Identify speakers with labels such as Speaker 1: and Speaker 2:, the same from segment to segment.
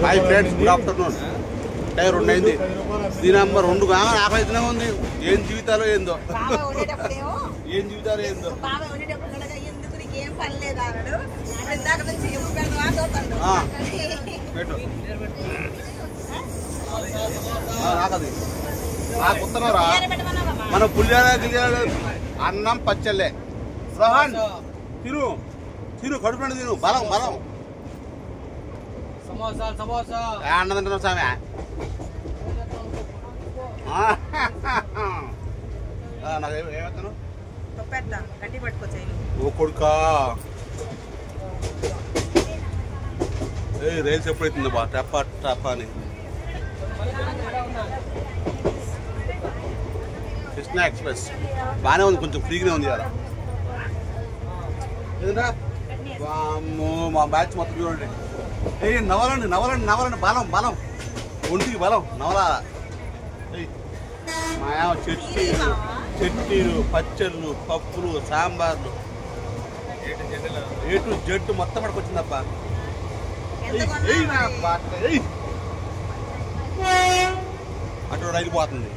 Speaker 1: Hi friends, good afternoon. Time 2 అయింది. దీని number 2 ఆకలి అయితేనే ఉంది. ఏం జీవితాలు ఏందో, ఏం జీవితాలు ఏందో. నాకది నాకు ఉత్తనరా మన పులిహార గిలిహార అన్నం పచ్చళ్ళే. రోహన్ తిను తిను, కడుపు నిండా తిను. బలం బలం అన్నం తింటున్నాం స్వామి. నాకు ఏమవుతాను ఓ కొడుకా. రైల్స్ ఎప్పుడైతుంది బా టప్ప టప్ప అని. కృష్ణా ఎక్స్ప్రెస్ బాగానే ఉంది, కొంచెం ఫ్రీగానే ఉంది కదా. మా బ్యాచ్ మొత్తం చూడండి. నవలండి నవలండి నవలండి, బలం బలం, ఒంటికి బలం నవల. మా చట్నీలు పచ్చళ్ళు పప్పులు సాంబార్లు ఏ టు జెడ్ మొత్తం మనకు వచ్చిందప్ప. అటు రైలు పోతుంది.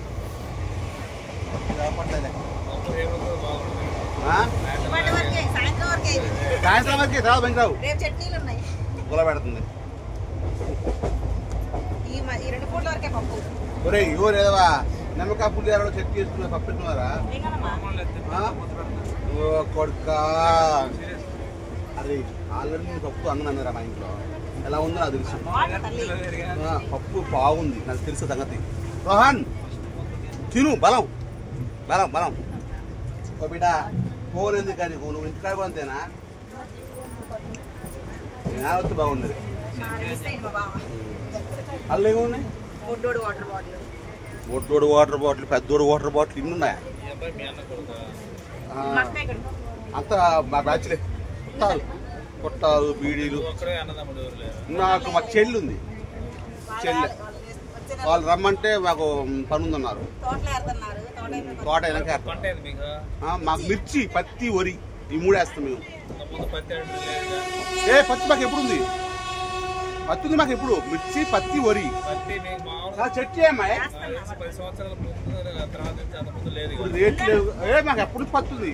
Speaker 1: సాయంత్రం వరకు రావు వెంకరావు గుల పెడుతుంది. ఒరే ఇవో లేదవా నమ్మకా పుల్లిహారలో చెక్ చేసుకున్న పప్పు పెట్టుకున్నారా కొడుకా. అది ఆల్రెడీ నేను పప్పు అన్నారా మా ఇంట్లో. ఎలా ఉందో నాకు తెలుసు. పప్పు బాగుంది, నాకు తెలుసు సంగతి. రోహన్ తిను, బలం బలం బలం. ఓ బిడ్డ ఫోన్ ఎందుకు కానీ నువ్వు ఇంటికాడ అంతేనా? నేనొస్తే బాగుండేది. అల్లు ఏమున్నాయి? ఒడ్డోడు వాటర్ బాటిల్, పెద్దోడు వాటర్ బాటిల్ ఇన్ని ఉన్నాయా? అంతా మా బ్యాచ్లే. కొట్టాలు బీడీలు. నాకు మా చెల్లి ఉంది, చెల్లె. వాళ్ళు రమ్మంటే మాకు పని ఉందన్నారు. తోట అయినాక మాకు మిర్చి పత్తి వరి ఈ 3 వేస్తాం మేము. పత్తి మాకు ఎప్పుడు ఉంది? పత్తి ఉంది మాకు ఎప్పుడు. మిర్చి పత్తి వరి చెట్టు ఏమాయి రేట్ లేవు. మాకు ఎప్పుడు పత్తి ఉంది.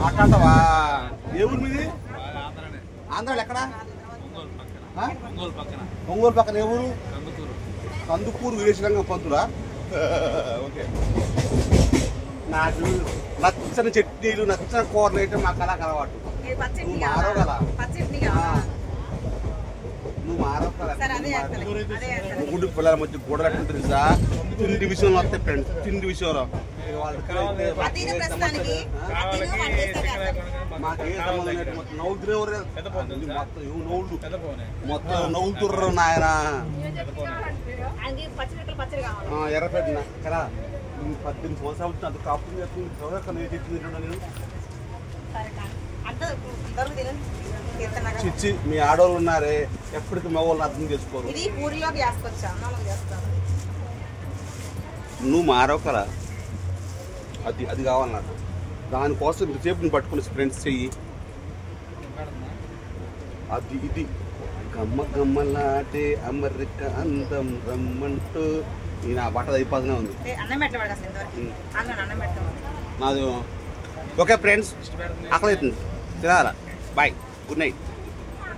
Speaker 1: అట్లాంటవా? ఏ ఊరు మీది? ఆంధ్రాలో ఎక్కడ? ఒంగోలు పక్కన ఏ ఊరు? కందుకూరు వీరేశరంగం పంతులా? ఓకే. నాకు నచ్చని చట్నీలు నచ్చని కూరలు అయితే మాకు అలా అలవాటు. నువ్వు మారవు కదా, నువ్వు మారవు కదా. గుడ్డు పిల్లల మధ్య గొడవ ఉంటుంది సార్. తిండి విషయంలో వస్తే ఫ్రెండ్స్, తిండి విషయంలో మాకే సంబంధం లేదు. మొత్తం నవ్వుతున్నారు, మొత్తం నవ్వుతుర్రు నాయన. ఎర్రపెట్టిన కదా 18 సంవత్సరాలు అది కాపు నేను. చిచ్చి మీ ఆడవాళ్ళు ఉన్నారే, ఎప్పటికీ మా వాళ్ళని అర్థం చేసుకోరు. నువ్వు మారవు కదా, అది అది కావాలి నాకు. దానికోసం ఇంతసేపు నువ్వు పట్టుకుని ఫ్రెండ్స్ చెయ్యి. అది ఇది గమ్మ గమ్మలాటే అమెరికా అందం రమ్మంటూ ఈ నా బట్ట అయిపోతూనే ఉంది నాది. ఓకే ఫ్రెండ్స్, ఆకలి అవుతుంది, తినాలా. Bye, good night.